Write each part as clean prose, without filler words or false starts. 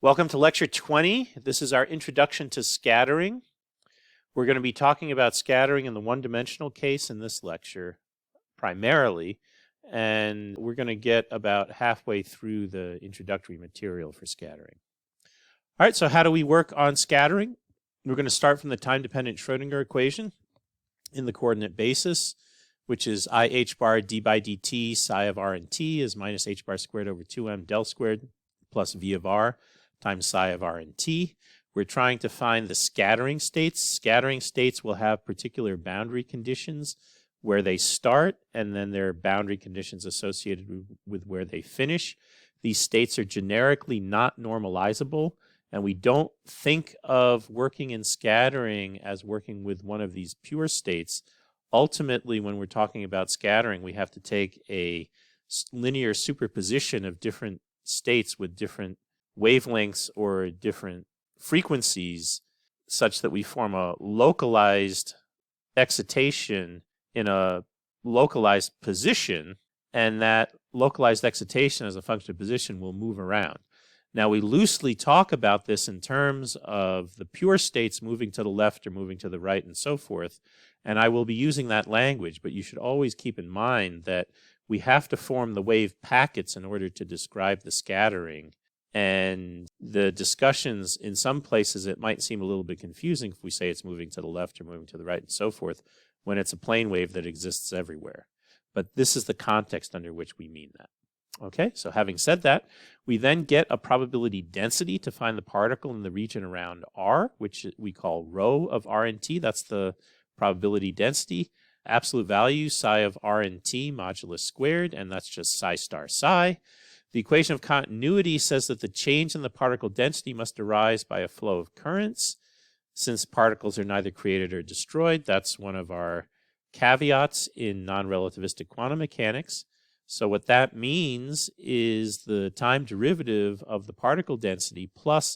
Welcome to Lecture 20. This is our introduction to scattering. We're going to be talking about scattering in the one-dimensional case in this lecture primarily, and we're going to get about halfway through the introductory material for scattering. All right, so how do we work on scattering? We're going to start from the time-dependent Schrodinger equation in the coordinate basis, which is I h bar d by dt psi of r and t is minus h bar squared over 2m del squared plus v of r times psi of r and t. We're trying to find the scattering states. Scattering states will have particular boundary conditions where they start, and then there are boundary conditions associated with where they finish. These states are generically not normalizable, and we don't think of working in scattering as working with one of these pure states. Ultimately, when we're talking about scattering, we have to take a linear superposition of different states with different wavelengths or different frequencies such that we form a localized excitation in a localized position, and that localized excitation as a function of position will move around. Now, we loosely talk about this in terms of the pure states moving to the left or moving to the right and so forth, and I will be using that language, but you should always keep in mind that we have to form the wave packets in order to describe the scattering. And the discussions, in some places, it might seem a little bit confusing if we say it's moving to the left or moving to the right and so forth, when it's a plane wave that exists everywhere. But this is the context under which we mean that. Okay, so having said that, we then get a probability density to find the particle in the region around R, which we call rho of R and T. That's the probability density. Absolute value, psi of R and T modulus squared, and that's just psi star psi. The equation of continuity says that the change in the particle density must arise by a flow of currents. Since particles are neither created or destroyed, that's one of our caveats in non-relativistic quantum mechanics. So what that means is the time derivative of the particle density plus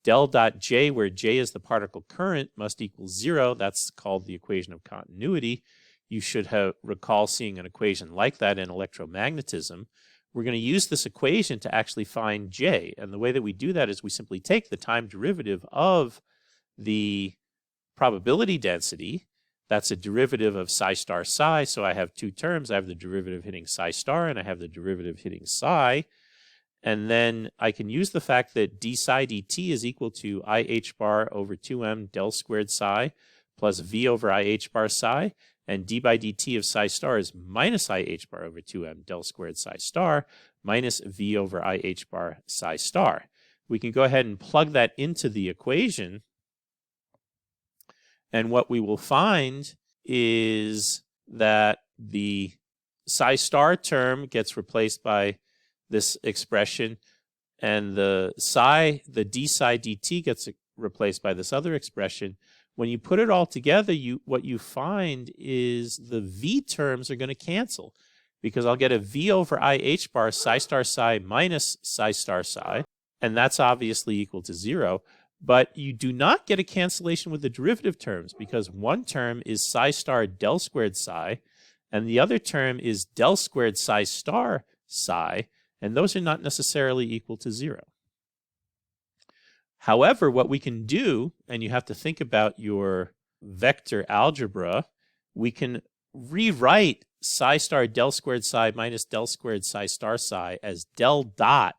del dot J, where J is the particle current, must equal 0. That's called the equation of continuity. You should recall seeing an equation like that in electromagnetism. We're going to use this equation to actually find J. And the way that we do that is we simply take the time derivative of the probability density. That's a derivative of psi star psi. So I have two terms. I have the derivative hitting psi star, and I have the derivative hitting psi. And then I can use the fact that d psi dt is equal to I h bar over 2m del squared psi plus v over I h bar psi. And d by dt of psi star is minus I h bar over 2m del squared psi star minus v over I h bar psi star. We can go ahead and plug that into the equation. And what we will find is that the psi star term gets replaced by this expression, and the d psi dt gets replaced by this other expression. When you put it all together, what you find is the v terms are going to cancel, because I'll get a v over I h bar psi star psi minus psi star psi, and that's obviously equal to 0. But you do not get a cancellation with the derivative terms, because one term is psi star del squared psi, and the other term is del squared psi star psi, and those are not necessarily equal to 0. However, what we can do, and you have to think about your vector algebra, we can rewrite psi star del squared psi minus del squared psi star psi as del dot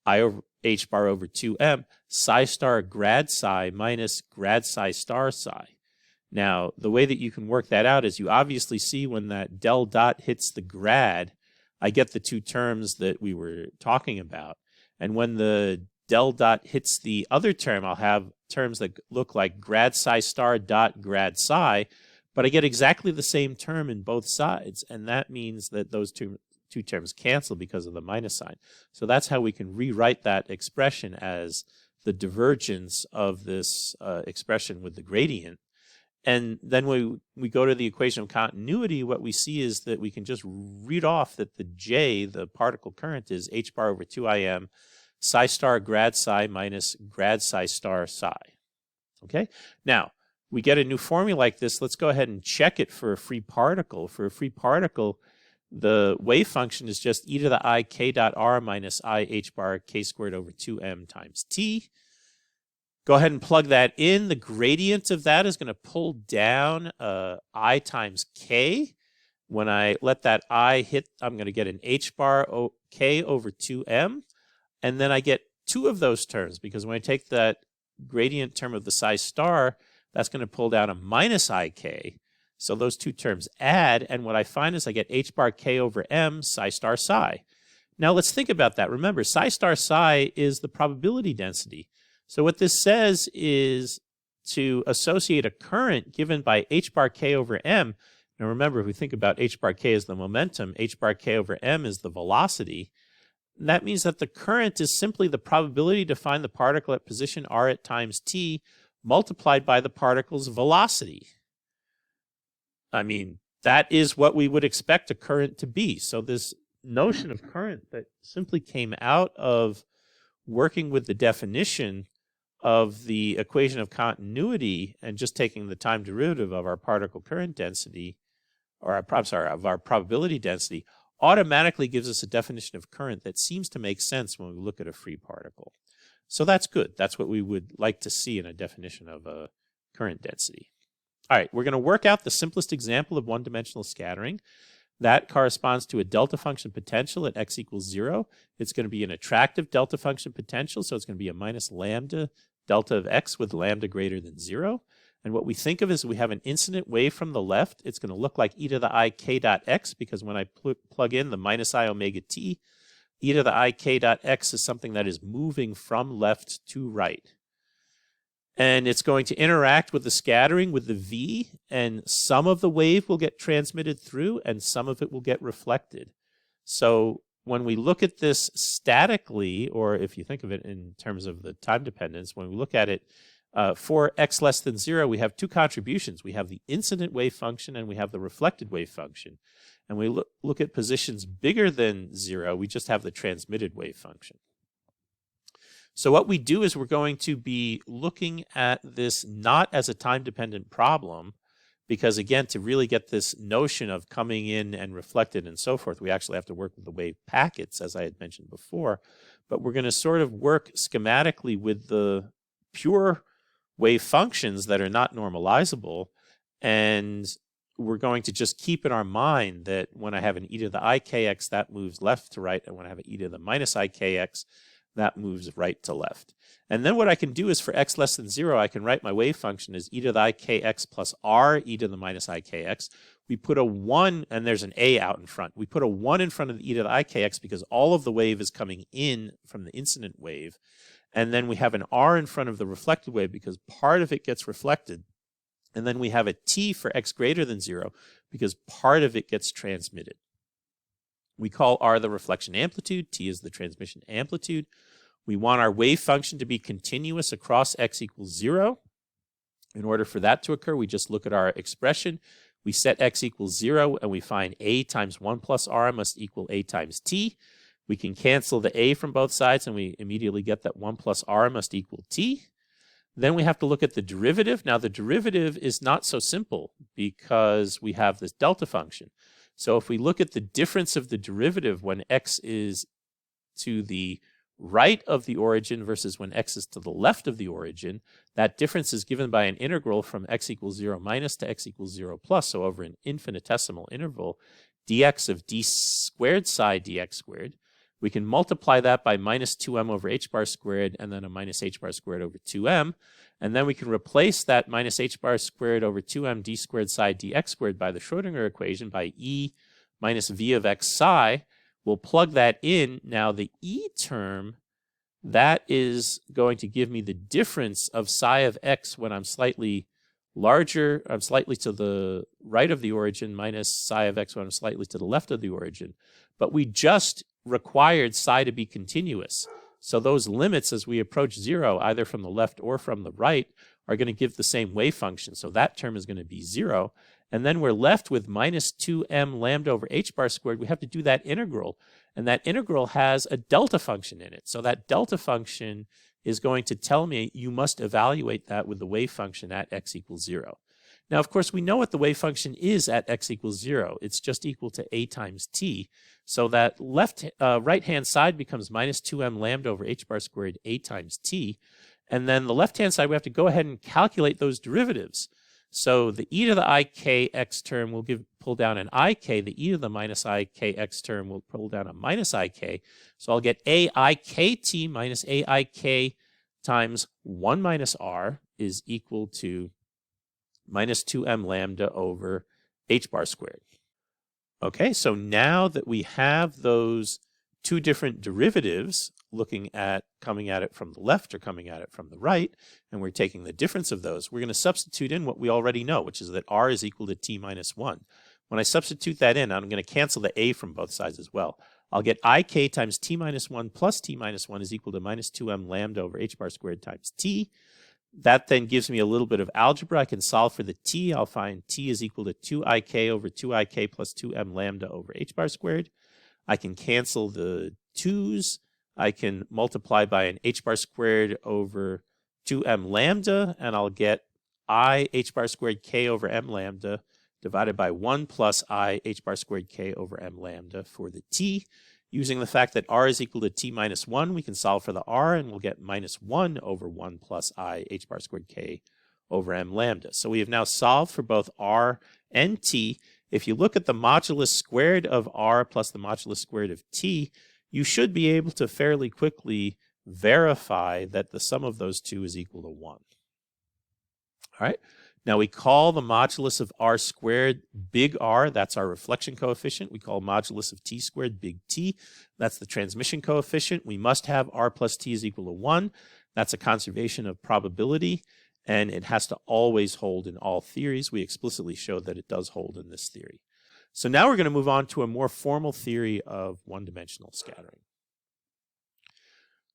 I over h bar over 2m psi star grad psi minus grad psi star psi. Now, the way that you can work that out is you obviously see when that del dot hits the grad, I get the two terms that we were talking about. And when the del dot hits the other term, I'll have terms that look like grad psi star dot grad psi, but I get exactly the same term in both sides, and that means that those two terms cancel because of the minus sign. So that's how we can rewrite that expression as the divergence of this expression with the gradient. And then when we go to the equation of continuity, what we see is that we can just read off that the J, the particle current, is h bar over 2im psi star grad psi minus grad psi star psi. Okay? Now, we get a new formula like this. Let's go ahead and check it for a free particle. For a free particle, the wave function is just e to the I k dot r minus I h bar k squared over 2m times t. Go ahead and plug that in. The gradient of that is going to pull down I times k. When I let that I hit, I'm going to get an h bar k over 2m. And then I get two of those terms, because when I take that gradient term of the psi star, that's going to pull down a minus ik. So those two terms add, and what I find is I get h bar k over m psi star psi. Now let's think about that. Remember, psi star psi is the probability density. So what this says is to associate a current given by h bar k over m. Now remember, if we think about h bar k as the momentum, h bar k over m is the velocity. That means that the current is simply the probability to find the particle at position r at times t multiplied by the particle's velocity. I mean, that is what we would expect a current to be. So this notion of current that simply came out of working with the definition of the equation of continuity and just taking the time derivative of our particle current density, or of our probability density, automatically gives us a definition of current that seems to make sense when we look at a free particle. So that's good. That's what we would like to see in a definition of a current density. All right, we're going to work out the simplest example of one-dimensional scattering. That corresponds to a delta function potential at x equals 0. It's going to be an attractive delta function potential, so it's going to be a minus lambda delta of x with lambda greater than 0. And what we think of is we have an incident wave from the left. It's going to look like e to the I k dot x, because when I plug in the minus I omega t, e to the I k dot x is something that is moving from left to right. And it's going to interact with the scattering with the v, and some of the wave will get transmitted through and some of it will get reflected. So when we look at this statically, or if you think of it in terms of the time dependence, when we look at it for x less than 0, we have two contributions. We have the incident wave function and we have the reflected wave function. And we look at positions bigger than 0, we just have the transmitted wave function. So what we do is we're going to be looking at this not as a time-dependent problem, because again, to really get this notion of coming in and reflected and so forth, we actually have to work with the wave packets, as I had mentioned before. But we're going to sort of work schematically with the pure wave functions that are not normalizable, and we're going to just keep in our mind that when I have an e to the ikx, that moves left to right, and when I have an e to the minus ikx, that moves right to left. And then what I can do is for x less than 0, I can write my wave function as e to the ikx plus r e to the minus ikx. We put a 1, and there's an a out in front. We put a 1 in front of the e to the ikx because all of the wave is coming in from the incident wave. And then we have an r in front of the reflected wave because part of it gets reflected. And then we have a t for x greater than 0 because part of it gets transmitted. We call r the reflection amplitude, t is the transmission amplitude. We want our wave function to be continuous across x equals 0. In order for that to occur, we just look at our expression. We set x equals 0, and we find a times 1 plus r must equal a times t. We can cancel the a from both sides, and we immediately get that 1 plus r must equal t. Then we have to look at the derivative. Now, the derivative is not so simple because we have this delta function. So if we look at the difference of the derivative when x is to the right of the origin versus when x is to the left of the origin, that difference is given by an integral from x equals 0 minus to x equals 0 plus. So over an infinitesimal interval, dx of d squared psi dx squared. We can multiply that by minus 2m over h bar squared and then a minus h bar squared over 2m. And then we can replace that minus h bar squared over 2m d squared psi dx squared by the Schrodinger equation by e minus v of x psi. We'll plug that in. Now the e term, that is going to give me the difference of psi of x when I'm slightly larger, I'm slightly to the right of the origin, minus psi of x when I'm slightly to the left of the origin. But we just required psi to be continuous. So those limits as we approach 0, either from the left or from the right, are going to give the same wave function. So that term is going to be 0. And then we're left with minus 2m lambda over h bar squared. We have to do that integral. And that integral has a delta function in it. So that delta function is going to tell me you must evaluate that with the wave function at x equals 0. Now, of course, we know what the wave function is at x equals 0. It's just equal to a times t. So that right-hand side becomes minus 2m lambda over h bar squared a times t. And then the left-hand side, we have to go ahead and calculate those derivatives. So the e to the ik x term will pull down an ik. The e to the minus ik x term will pull down a minus ik. So I'll get aikt minus aik times 1 minus r is equal to minus 2m lambda over h bar squared. Okay, so now that we have those two different derivatives, coming at it from the left or coming at it from the right, and we're taking the difference of those, we're going to substitute in what we already know, which is that r is equal to t minus 1. When I substitute that in, I'm going to cancel the a from both sides as well. I'll get ik times t minus 1 plus t minus 1 is equal to minus 2m lambda over h bar squared times t. That then gives me a little bit of algebra. I can solve for the t. I'll find t is equal to 2ik over 2ik plus 2m lambda over h bar squared. I can cancel the 2's. I can multiply by an h bar squared over 2m lambda, and I'll get I h bar squared k over m lambda divided by 1 plus I h bar squared k over m lambda for the t. Using the fact that r is equal to t minus 1, we can solve for the r, and we'll get minus 1 over 1 plus I h bar squared k over m lambda. So we have now solved for both r and t. If you look at the modulus squared of r plus the modulus squared of t, you should be able to fairly quickly verify that the sum of those two is equal to 1. All right. Now we call the modulus of r squared big R. That's our reflection coefficient. We call modulus of t squared big T. That's the transmission coefficient. We must have r plus t is equal to 1. That's a conservation of probability, and it has to always hold in all theories. We explicitly showed that it does hold in this theory. So now we're going to move on to a more formal theory of one-dimensional scattering.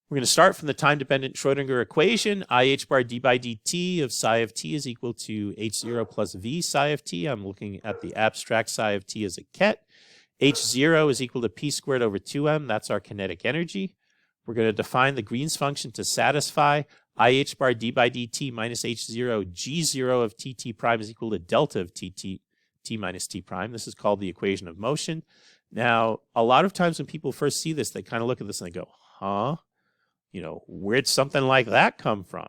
We're going to start from the time-dependent Schrodinger equation. IH bar d by dt of psi of t is equal to h0 plus v psi of t. I'm looking at the abstract psi of t as a ket. h0 is equal to p squared over 2m. That's our kinetic energy. We're going to define the Green's function to satisfy IH bar d by dt minus h0 g0 of tt prime is equal to delta of t minus t prime. This is called the equation of motion. Now, a lot of times when people first see this, they kind of look at this and they go, huh? You know, where'd something like that come from?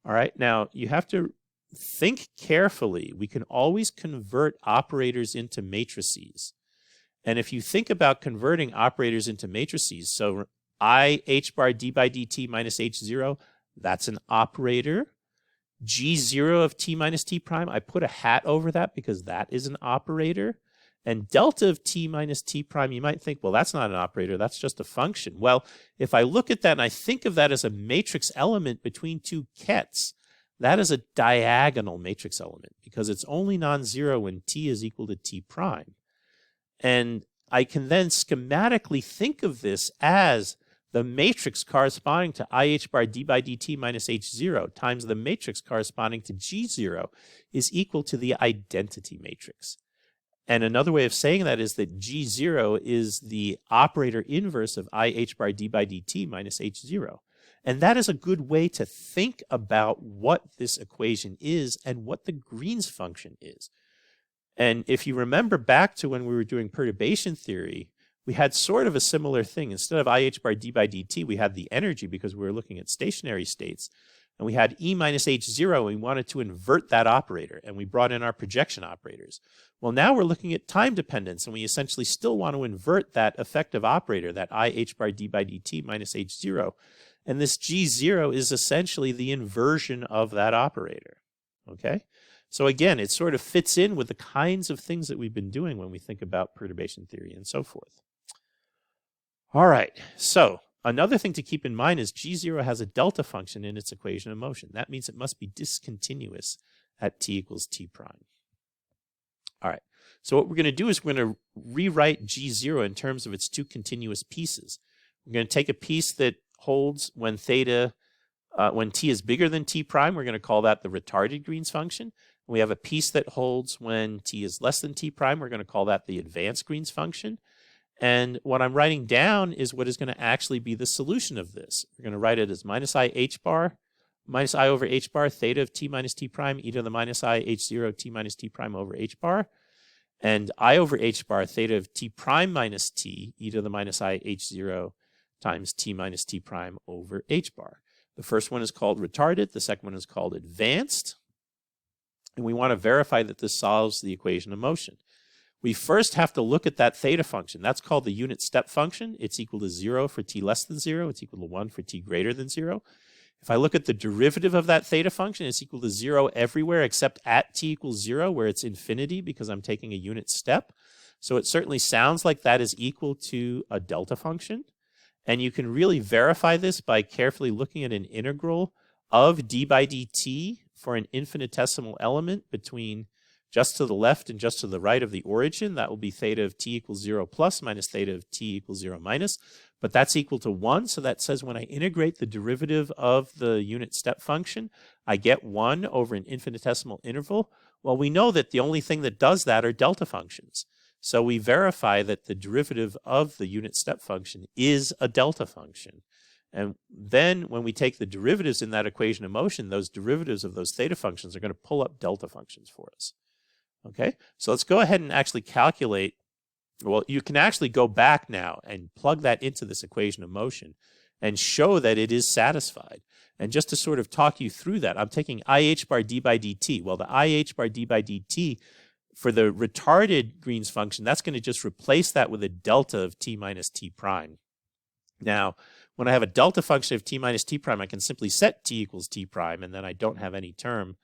All right, now you have to think carefully. We can always convert operators into matrices. And if you think about converting operators into matrices, so IH bar d by dt minus h0, that's an operator. G0 of t minus t prime, I put a hat over that because that is an operator. And delta of t minus t prime, you might think, well, that's not an operator, that's just a function. Well, if I look at that and I think of that as a matrix element between two kets, that is a diagonal matrix element because it's only non-zero when t is equal to t prime. And I can then schematically think of this as the matrix corresponding to IH bar d by dt minus h0 times the matrix corresponding to g0 is equal to the identity matrix. And another way of saying that is that g0 is the operator inverse of IH bar d by dt minus h0. And that is a good way to think about what this equation is and what the Green's function is. And if you remember back to when we were doing perturbation theory, we had sort of a similar thing. Instead of IH bar d by dt, we had the energy because we were looking at stationary states. And we had E minus H0, and we wanted to invert that operator, and we brought in our projection operators. Well, now we're looking at time dependence, and we essentially still want to invert that effective operator, that IH bar d by dt minus H0. And this G0 is essentially the inversion of that operator. Okay? So again, it sort of fits in with the kinds of things that we've been doing when we think about perturbation theory and so forth. All right, so another thing to keep in mind is G0 has a delta function in its equation of motion. That means it must be discontinuous at t equals t prime. All right, so what we're going to do is we're going to rewrite G0 in terms of its two continuous pieces. We're going to take a piece that holds when when t is bigger than t prime. We're going to call that the retarded Green's function. We have a piece that holds when t is less than t prime. We're going to call that the advanced Green's function. And what I'm writing down is what is going to actually be the solution of this. We're going to write it as minus IH bar minus I over h bar theta of t minus t prime e to the minus I h0 t minus t prime over h bar, and I over h bar theta of t prime minus t e to the minus I h0 times t minus t prime over h bar. The first one is called retarded. The second one is called advanced. And we want to verify that this solves the equation of motion. We first have to look at that theta function. That's called the unit step function. It's equal to 0 for t less than 0. It's equal to 1 for t greater than 0. If I look at the derivative of that theta function, it's equal to 0 everywhere except at t equals 0, where it's infinity because I'm taking a unit step. So it certainly sounds like that is equal to a delta function. And you can really verify this by carefully looking at an integral of d by dt for an infinitesimal element between just to the left and just to the right of the origin. That will be theta of t equals 0 plus minus theta of t equals 0 minus. But that's equal to 1. So that says when I integrate the derivative of the unit step function, I get 1 over an infinitesimal interval. Well, we know that the only thing that does that are delta functions. So we verify that the derivative of the unit step function is a delta function. And then when we take the derivatives in that equation of motion, those derivatives of those theta functions are going to pull up delta functions for us. Okay, so let's go ahead and actually calculate. Well, you can actually go back now and plug that into this equation of motion and show that it is satisfied. And just to sort of talk you through that, I'm taking IH bar d by dt. Well, the IH bar d by dt for the retarded Green's function, that's going to just replace that with a delta of t minus t prime. Now, when I have a delta function of t minus t prime, I can simply set t equals t prime, and then I don't have any term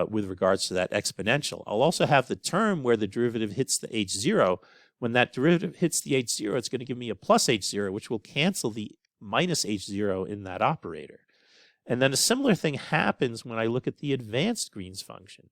with regards to that exponential. I'll also have the term where the derivative hits the h0. When that derivative hits the h0, it's going to give me a plus h0, which will cancel the minus h0 in that operator. And then a similar thing happens when I look at the advanced Green's function.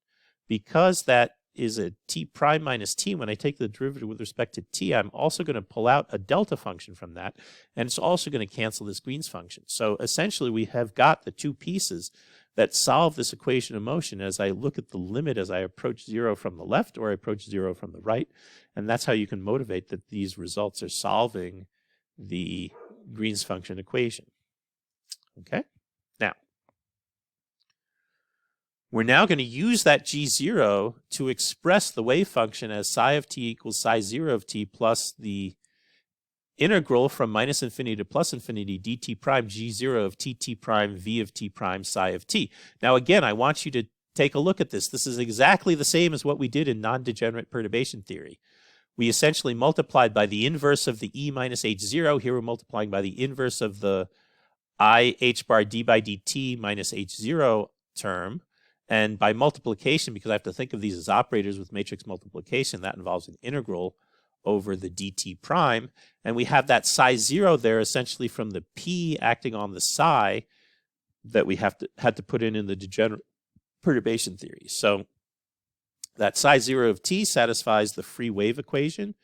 Because that is a t prime minus t, when I take the derivative with respect to t, I'm also going to pull out a delta function from that, and it's also going to cancel this Green's function. So essentially we have got the two pieces that solve this equation of motion as I look at the limit as I approach 0 from the left or I approach 0 from the right. And that's how you can motivate that these results are solving the Green's function equation. Okay? Now, we're now going to use that G0 to express the wave function as psi of t equals psi 0 of t plus the integral from minus infinity to plus infinity dt prime G0 of tt prime v of t prime psi of t. Now again, I want you to take a look at this. This is exactly the same as what we did in non-degenerate perturbation theory. We essentially multiplied by the inverse of the e minus h0. Here we're multiplying by the inverse of the I h bar d by dt minus h0 term. And by multiplication, because I have to think of these as operators with matrix multiplication, that involves an integral over the dt prime. And we have that psi 0 there essentially from the p acting on the psi that we had to put in the degenerate perturbation theory. So that psi 0 of t satisfies the free wave equation.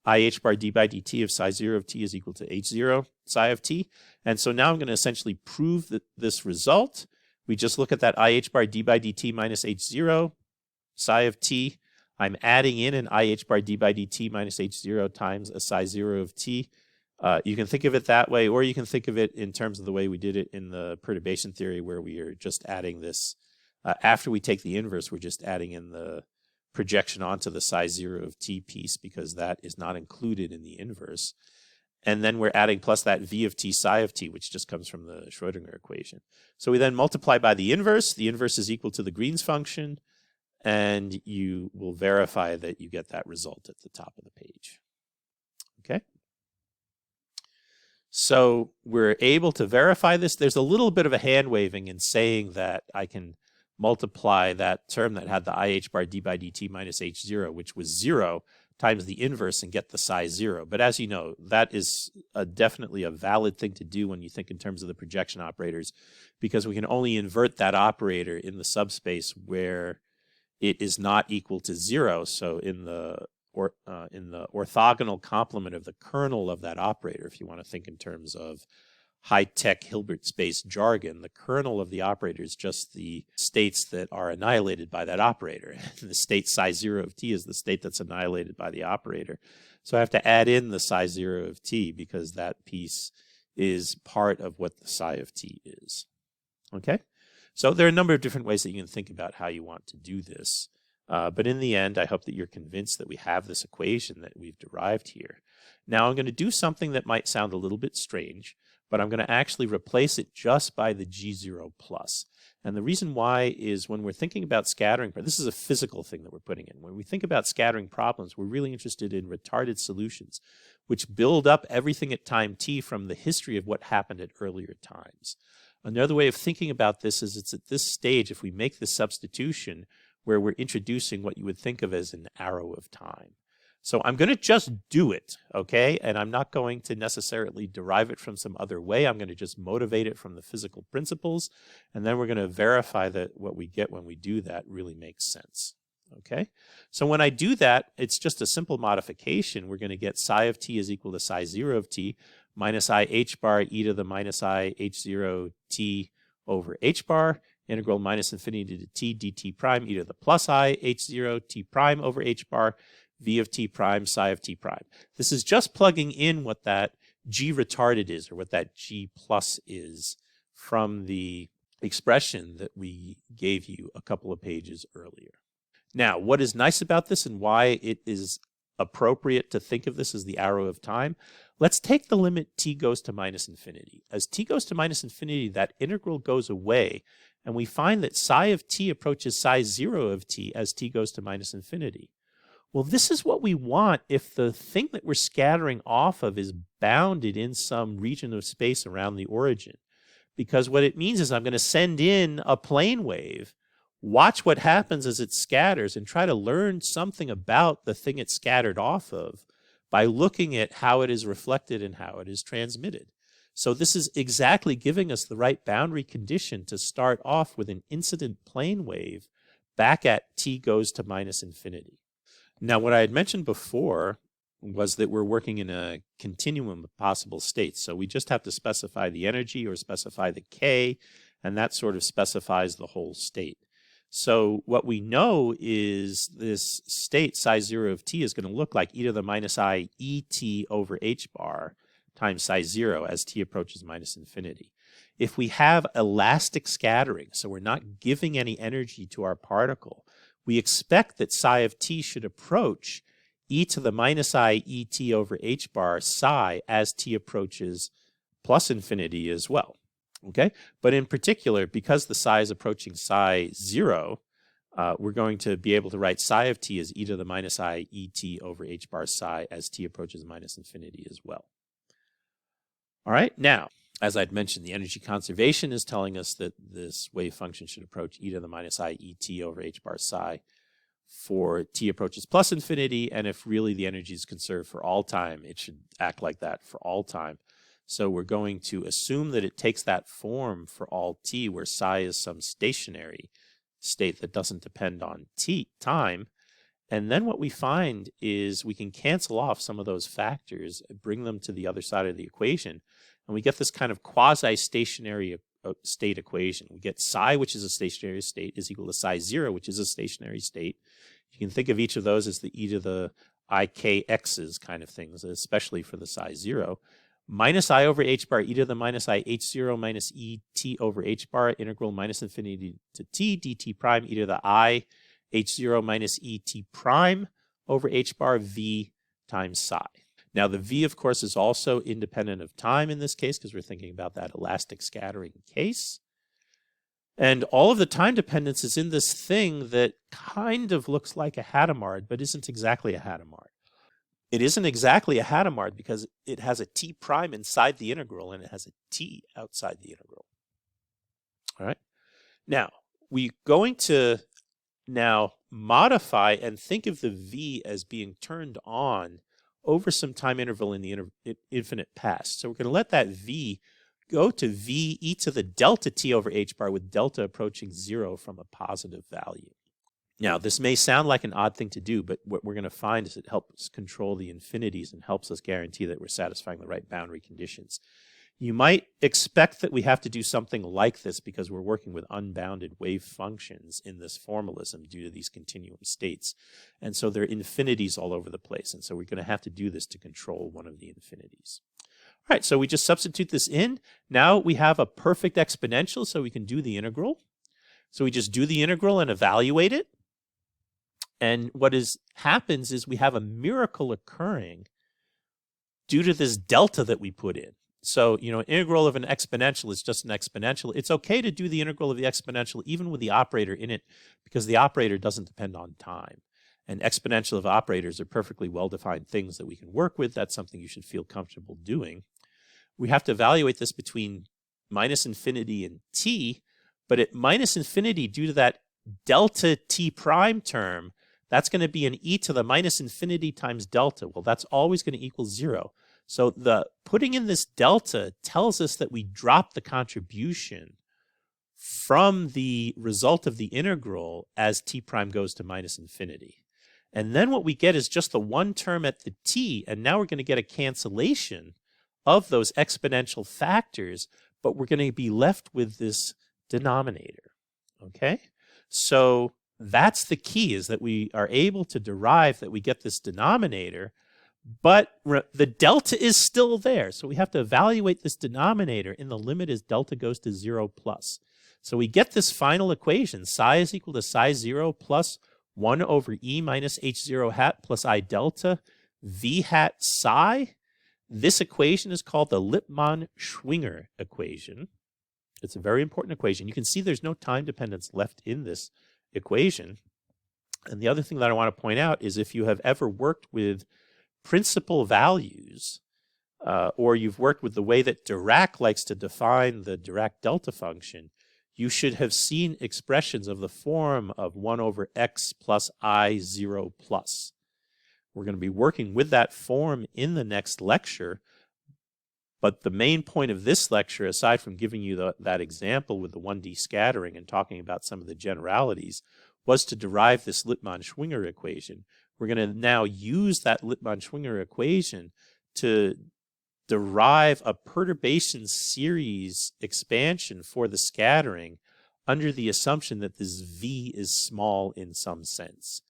IH bar d by dt of psi 0 of t is equal to h0 psi of t. And so now I'm going to essentially prove that this result. We just look at that IH bar d by dt minus h0 psi of t. I'm adding in an IH bar d by dt minus h0 times a psi 0 of t. You can think of it that way, or you can think of it in terms of the way we did it in the perturbation theory, where we are just adding this. After we take the inverse, we're just adding in the projection onto the psi 0 of t piece, because that is not included in the inverse. And then we're adding plus that v of t psi of t, which just comes from the Schrodinger equation. So we then multiply by the inverse. The inverse is equal to the Green's function, and you will verify that you get that result at the top of the page. Okay? So we're able to verify this. There's a little bit of a hand waving in saying that I can multiply that term that had the IH bar d by dt minus h0, which was 0, times the inverse and get the psi 0. But as you know, that is definitely a valid thing to do when you think in terms of the projection operators, because we can only invert that operator in the subspace where it is not equal to 0. So in the orthogonal complement of the kernel of that operator, if you want to think in terms of high-tech Hilbert space jargon, the kernel of the operator is just the states that are annihilated by that operator. The state psi 0 of t is the state that's annihilated by the operator. So I have to add in the psi 0 of t because that piece is part of what the psi of t is. Okay? So there are a number of different ways that you can think about how you want to do this. But in the end, I hope that you're convinced that we have this equation that we've derived here. Now I'm going to do something that might sound a little bit strange, but I'm going to actually replace it just by the G0 plus. And the reason why is when we're thinking about scattering, this is a physical thing that we're putting in. When we think about scattering problems, we're really interested in retarded solutions, which build up everything at time t from the history of what happened at earlier times. Another way of thinking about this is it's at this stage, if we make this substitution, where we're introducing what you would think of as an arrow of time. So I'm going to just do it, okay? And I'm not going to necessarily derive it from some other way. I'm going to just motivate it from the physical principles, and then we're going to verify that what we get when we do that really makes sense, okay? So when I do that, it's just a simple modification. We're going to get psi of t is equal to psi 0 of t minus I h bar e to the minus I h0 t over h bar, integral minus infinity to t dt prime e to the plus I h0 t prime over h bar, v of t prime psi of t prime. This is just plugging in what that g retarded is, or what that g plus is, from the expression that we gave you a couple of pages earlier. Now, what is nice about this and why it is appropriate to think of this as the arrow of time, let's take the limit t goes to minus infinity. As t goes to minus infinity, that integral goes away, and we find that psi of t approaches psi 0 of t as t goes to minus infinity. Well, this is what we want if the thing that we're scattering off of is bounded in some region of space around the origin. Because what it means is I'm going to send in a plane wave, watch what happens as it scatters, and try to learn something about the thing it's scattered off of by looking at how it is reflected and how it is transmitted. So this is exactly giving us the right boundary condition to start off with an incident plane wave back at t goes to minus infinity. Now, what I had mentioned before was that we're working in a continuum of possible states. So we just have to specify the energy or specify the k, and that sort of specifies the whole state. So what we know is this state, psi 0 of t, is going to look like e to the minus I et over h bar times psi 0 as t approaches minus infinity. If we have elastic scattering, so we're not giving any energy to our particle, we expect that psi of t should approach e to the minus I et over h bar psi as t approaches plus infinity as well. Okay? But in particular, because the psi is approaching psi 0, we're going to be able to write psi of t as e to the minus I et over h bar psi as t approaches minus infinity as well. All right, now, as I'd mentioned, the energy conservation is telling us that this wave function should approach e to the minus I et over h bar psi for t approaches plus infinity, and if really the energy is conserved for all time, it should act like that for all time. So we're going to assume that it takes that form for all t, where psi is some stationary state that doesn't depend on time. And then what we find is we can cancel off some of those factors, bring them to the other side of the equation, and we get this kind of quasi-stationary state equation. We get psi, which is a stationary state, is equal to psi 0, which is a stationary state. You can think of each of those as the e to the ikx's kind of things, especially for the psi 0. Minus I over h bar e to the minus I h0 minus e t over h bar, integral minus infinity to t dt prime e to the I h0 minus e t prime over h bar v times psi. Now the v, of course, is also independent of time in this case because we're thinking about that elastic scattering case. And all of the time dependence is in this thing that kind of looks like a Hadamard, but isn't exactly a Hadamard. It isn't exactly a Hadamard because it has a t prime inside the integral and it has a t outside the integral. All right. Now, we're going to now modify and think of the v as being turned on over some time interval in the infinite past. So we're going to let that v go to v e to the delta t over h bar, with delta approaching 0 from a positive value. Now, this may sound like an odd thing to do, but what we're going to find is it helps control the infinities and helps us guarantee that we're satisfying the right boundary conditions. You might expect that we have to do something like this because we're working with unbounded wave functions in this formalism due to these continuum states. And so there are infinities all over the place. And so we're going to have to do this to control one of the infinities. All right, so we just substitute this in. Now we have a perfect exponential, so we can do the integral. So we just do the integral and evaluate it. And what happens is we have a miracle occurring due to this delta that we put in. So, an integral of an exponential is just an exponential. It's okay to do the integral of the exponential even with the operator in it, because the operator doesn't depend on time. And exponential of operators are perfectly well-defined things that we can work with. That's something you should feel comfortable doing. We have to evaluate this between minus infinity and t, but at minus infinity, due to that delta t prime term, that's going to be an e to the minus infinity times delta. Well, that's always going to equal 0. So the putting in this delta tells us that we drop the contribution from the result of the integral as t prime goes to minus infinity. And then what we get is just the one term at the t, and now we're going to get a cancellation of those exponential factors, but we're going to be left with this denominator. Okay? So that's the key, is that we are able to derive that we get this denominator, but the delta is still there. So we have to evaluate this denominator in the limit as delta goes to 0 plus. So we get this final equation, psi is equal to psi 0 plus 1 over e minus h0 hat plus I delta v hat psi. This equation is called the Lippmann-Schwinger equation. It's a very important equation. You can see there's no time dependence left in this equation. And the other thing that I want to point out is if you have ever worked with principal values, or you've worked with the way that Dirac likes to define the Dirac delta function, you should have seen expressions of the form of 1 over x plus I 0 plus. We're going to be working with that form in the next lecture, but the main point of this lecture, aside from giving you that example with the 1D scattering and talking about some of the generalities, was to derive this Lippmann-Schwinger equation. We're going to now use that Lippmann-Schwinger equation to derive a perturbation series expansion for the scattering under the assumption that this v is small in some sense.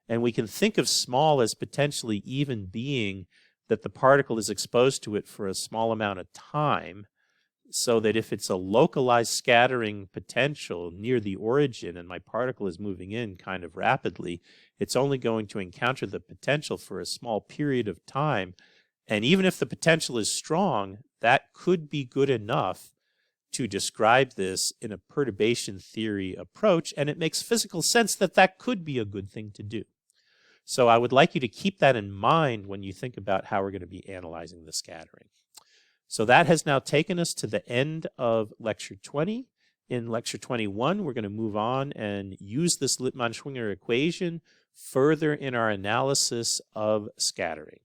And we can think of small as potentially even being that the particle is exposed to it for a small amount of time, so that if it's a localized scattering potential near the origin and my particle is moving in kind of rapidly, it's only going to encounter the potential for a small period of time. And even if the potential is strong, that could be good enough to describe this in a perturbation theory approach, and it makes physical sense that that could be a good thing to do. So I would like you to keep that in mind when you think about how we're going to be analyzing the scattering. So that has now taken us to the end of Lecture 20. In Lecture 21, we're going to move on and use this Lippmann-Schwinger equation further in our analysis of scattering.